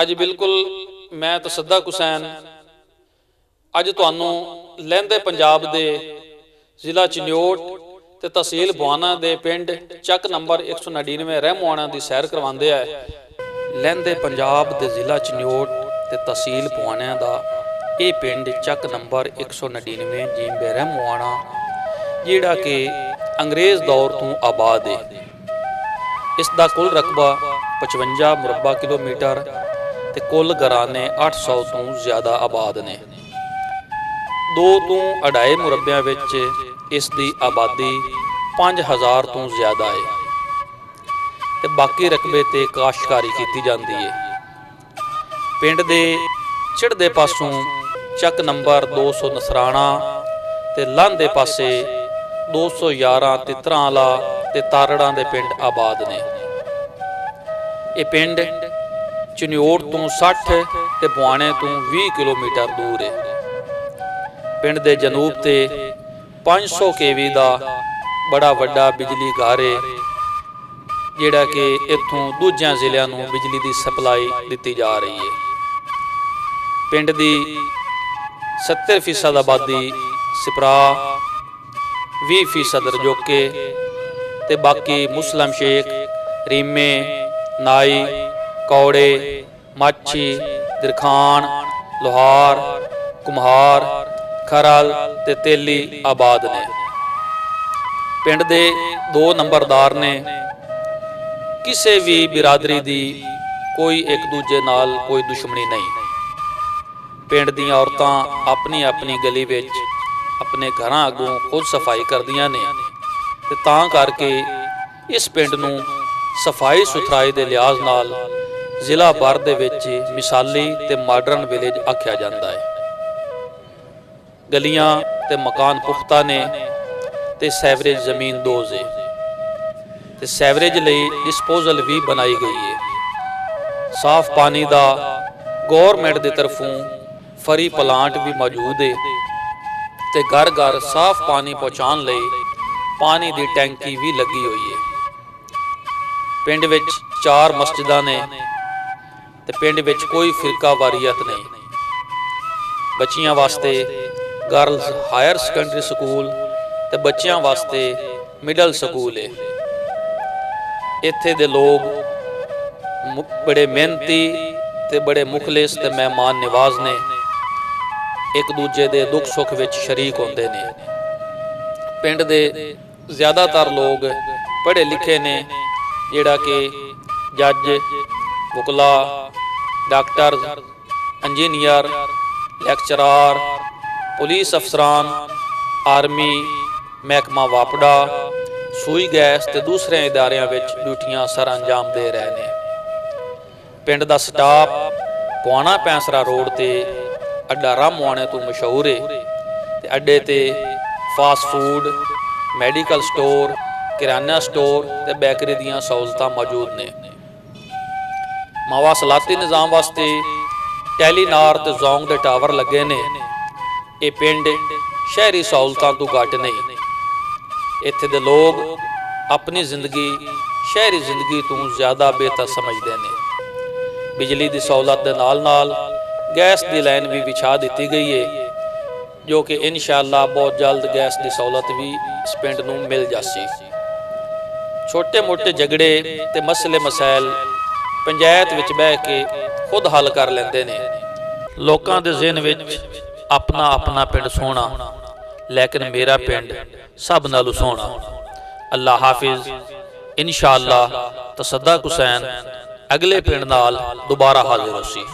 ਅੱਜ ਬਿਲਕੁਲ ਮੈਂ ਤਸੱਦਕ ਹੁਸੈਨ ਅੱਜ ਤੁਹਾਨੂੰ ਲਹਿੰਦੇ ਪੰਜਾਬ ਦੇ ਜ਼ਿਲ੍ਹਾ ਚਨਿਓਟ ਤੇ ਤਹਿਸੀਲ ਬਵਾਨਾ ਦੇ ਪਿੰਡ ਚੱਕ ਨੰਬਰ 199 ਰਹਿਮਵਾਣਾ ਦੀ ਸੈਰ ਕਰਵਾਉਂਦੇ ਆ। ਲਹਿੰਦੇ ਪੰਜਾਬ ਦੇ ਜ਼ਿਲ੍ਹਾ ਚਨਿਓਟ ਤੇ ਤਹਿਸੀਲ ਬਵਾਨਾ ਦਾ ਇਹ ਪਿੰਡ ਚੱਕ ਨੰਬਰ 199 ਜੀਂਬੇ ਰਹਿਮਵਾਣਾ ਜਿਹੜਾ ਕਿ ਅੰਗਰੇਜ਼ ਦੌਰ ਤੋਂ ਆਬਾਦ ਹੈ। ਇਸ ਦਾ ਕੁੱਲ ਰਕਬਾ 55 ਮੁਰੱਬਾ ਕਿਲੋਮੀਟਰ ਤੇ ਕੁੱਲ ਘਰਾਣੇ 800 ਤੋਂ ਜ਼ਿਆਦਾ ਆਬਾਦ ਨੇ। 2 ਤੋਂ 2.5 ਮੁਰੱਬਿਆਂ ਵਿੱਚ ਇਸ ਦੀ ਆਬਾਦੀ 5000 ਤੋਂ ਜ਼ਿਆਦਾ ਹੈ ਤੇ ਬਾਕੀ ਰਕਬੇ ਤੇ ਕਾਸ਼ਤਕਾਰੀ ਕੀਤੀ ਜਾਂਦੀ ਹੈ। ਪਿੰਡ ਦੇ ਚੜ੍ਹਦੇ ਪਾਸੋਂ ਚੱਕ ਨੰਬਰ 200 ਨਸਰਾਣਾ ਤੇ ਲਾਂਦੇ ਪਾਸੇ 211 ਤਿੱਤਰਾਂ ਵਾਲਾ ਤੇ ਤਾਰੜਾਂ ਦੇ ਪਿੰਡ ਆਬਾਦ ਨੇ। ਇਹ ਪਿੰਡ ਚਨਿਓਟ ਤੋਂ 60 ਤੇ ਬਵਾਨੇ ਤੋਂ 20 ਕਿਲੋਮੀਟਰ ਦੂਰ ਹੈ। ਪਿੰਡ ਦੇ ਜਨੂਬ ਤੇ 500 kV ਦਾ ਬੜਾ ਵੱਡਾ ਬਿਜਲੀ ਘਰ ਹੈ ਜਿਹੜਾ ਕਿ ਇੱਥੋਂ ਦੂਜਿਆਂ ਜ਼ਿਲ੍ਹਿਆਂ ਨੂੰ ਬਿਜਲੀ ਦੀ ਸਪਲਾਈ ਦਿੱਤੀ ਜਾ ਰਹੀ ਹੈ। ਪਿੰਡ ਦੀ 70% ਆਬਾਦੀ ਸਿਪਰਾ, 20% ਰਜੋਕੇ ਤੇ ਬਾਕੀ ਮੁਸਲਮ ਸ਼ੇਖ, ਰੀਮੇ, ਨਾਈ, ਕੌੜੇ, ਮਾਛੀ, ਦਿਰਖਾਨ, ਲੋਹਾਰ, ਕੁਮਹਾਰ, ਖਰਲ ਤੇ ਤੇਲੀ ਆਬਾਦ ਨੇ। ਪਿੰਡ ਦੇ 2 ਨੰਬਰਦਾਰ ਨੇ। ਕਿਸੇ ਵੀ ਬਿਰਾਦਰੀ ਦੀ ਕੋਈ ਇੱਕ ਦੂਜੇ ਨਾਲ ਕੋਈ ਦੁਸ਼ਮਣੀ ਨਹੀਂ। ਪਿੰਡ ਦੀਆਂ ਔਰਤਾਂ ਆਪਣੀ ਆਪਣੀ ਗਲੀ ਵਿੱਚ ਆਪਣੇ ਘਰਾਂ ਅੱਗੋਂ ਖੁਦ ਸਫਾਈ ਕਰਦੀਆਂ ਨੇ ਤੇ ਤਾਂ ਕਰਕੇ ਇਸ ਪਿੰਡ ਨੂੰ ਸਫਾਈ ਸੁਥਰਾਈ ਦੇ ਲਿਹਾਜ਼ ਨਾਲ ਜ਼ਿਲ੍ਹਾ ਭਰ ਦੇ ਵਿੱਚ ਮਿਸਾਲੀ ਤੇ ਮਾਡਰਨ ਵਿਲੇਜ ਆਖਿਆ ਜਾਂਦਾ ਹੈ। ਗਲੀਆਂ ਤੇ ਮਕਾਨ ਪੁਖਤਾ ਨੇ ਤੇ ਸੈਵਰੇਜ ਜ਼ਮੀਨ ਦੋਜ਼ ਹੈ ਤੇ ਸੈਵਰੇਜ ਲਈ ਡਿਸਪੋਜ਼ਲ ਵੀ ਬਣਾਈ ਗਈ ਹੈ। ਸਾਫ਼ ਪਾਣੀ ਦਾ ਗੌਰਮੈਂਟ ਦੀ ਤਰਫੋਂ ਫਰੀ ਪਲਾਂਟ ਵੀ ਮੌਜੂਦ ਹੈ ਤੇ ਘਰ ਘਰ ਸਾਫ਼ ਪਾਣੀ ਪਹੁੰਚਾਉਣ ਲਈ ਪਾਣੀ ਦੀ ਟੈਂਕੀ ਵੀ ਲੱਗੀ ਹੋਈ ਹੈ। ਪਿੰਡ ਵਿੱਚ 4 ਮਸਜਿਦਾਂ ਨੇ ਤੇ ਪਿੰਡ ਵਿੱਚ ਕੋਈ ਫਿਰਕਾ ਵਾਰੀਅਤ ਨਹੀਂ। ਬੱਚੀਆਂ ਵਾਸਤੇ ਗਰਲਜ਼ ਹਾਇਰ ਸੈਕੰਡਰੀ ਸਕੂਲ ਤੇ ਬੱਚਿਆਂ ਵਾਸਤੇ ਮਿਡਲ ਸਕੂਲ ਹੈ। ਇੱਥੇ ਦੇ ਲੋਕ ਬੜੇ ਮਿਹਨਤੀ ਤੇ ਬੜੇ ਮੁਖਲਿਸ ਤੇ ਮਹਿਮਾਨ ਨਿਵਾਜ਼ ਨੇ। ਇੱਕ ਦੂਜੇ ਦੇ ਦੁੱਖ ਸੁੱਖ ਵਿੱਚ ਸ਼ਰੀਕ ਹੁੰਦੇ ਨੇ। ਪਿੰਡ ਦੇ ਜ਼ਿਆਦਾਤਰ ਲੋਕ ਪੜ੍ਹੇ ਲਿਖੇ ਨੇ ਜਿਹੜਾ ਕਿ ਜੱਜ, ਵਕਲਾ, ਡਾਕਟਰ, ਇੰਜੀਨੀਅਰ, ਲੈਕਚਰਾਰ, ਪੁਲਿਸ ਅਫਸਰਾਨ, ਆਰਮੀ, ਮਹਿਕਮਾ ਵਾਪਡਾ, ਸੂਈ ਗੈਸ ਤੇ ਦੂਸਰੇ ਇਦਾਰਿਆਂ ਵਿੱਚ ਡਿਊਟੀਆਂ ਸਰ ਅੰਜਾਮ ਦੇ ਰਹੇ ਨੇ। ਪਿੰਡ ਦਾ ਸਟਾਫ ਬਵਾਨਾ ਪੈਂਸਰਾ ਰੋਡ ਤੇ ਅੱਡਾ ਰਹਿਮਵਾਣੇ ਤੋਂ ਮਸ਼ਹੂਰ ਹੈ ਤੇ ਅੱਡੇ ਤੇ fast food, medical store, kirana store ਤੇ ਬੇਕਰੀ ਦੀਆਂ ਸਹੂਲਤਾਂ ਮੌਜੂਦ ਨੇ। ਮਵਾਸਲਾਤੀ ਨਿਜ਼ਾਮ ਵਾਸਤੇ ਟੈਲੀਨਾਰ ਤੇ ਜ਼ੋਂਗ ਦੇ ਟਾਵਰ ਲੱਗੇ ਨੇ। ਇਹ ਪਿੰਡ ਸ਼ਹਿਰੀ ਸਹੂਲਤਾਂ ਤੋਂ ਘੱਟ ਨਹੀਂ। ਇੱਥੇ ਦੇ ਲੋਕ ਆਪਣੀ ਜ਼ਿੰਦਗੀ ਸ਼ਹਿਰੀ ਜ਼ਿੰਦਗੀ ਤੋਂ ਜ਼ਿਆਦਾ ਬਿਹਤਰ ਸਮਝਦੇ ਨੇ। ਬਿਜਲੀ ਦੀ ਸਹੂਲਤ ਦੇ ਨਾਲ ਨਾਲ ਗੈਸ ਦੀ ਲਾਈਨ ਵੀ ਵਿਛਾ ਦਿੱਤੀ ਗਈ ਹੈ ਜੋ ਕਿ ਇਨਸ਼ਾਅੱਲਾ ਬਹੁਤ ਜਲਦ ਗੈਸ ਦੀ ਸਹੂਲਤ ਵੀ ਇਸ ਪਿੰਡ ਨੂੰ ਮਿਲ ਜਾਸੀ। ਛੋਟੇ ਮੋਟੇ ਝਗੜੇ ਤੇ ਮਸਲੇ ਮਸਾਇਲ ਪੰਚਾਇਤ ਵਿੱਚ ਬਹਿ ਕੇ ਖੁਦ ਹੱਲ ਕਰ ਲੈਂਦੇ ਨੇ। ਲੋਕਾਂ ਦੇ ਜ਼ਿਹਨ ਵਿੱਚ ਆਪਣਾ ਆਪਣਾ ਪਿੰਡ ਸੋਹਣਾ, ਲੇਕਿਨ ਮੇਰਾ ਪਿੰਡ ਸਭ ਨਾਲੋਂ ਸੋਹਣਾ। ਅੱਲਾ ਹਾਫਿਜ਼। ਇਨਸ਼ਾਅੱਲਾ ਤਸੱਦਕ ਹੁਸੈਨ ਅਗਲੇ ਪਿੰਡ ਨਾਲ ਦੁਬਾਰਾ ਹਾਜ਼ਰ ਹੋਸੀ।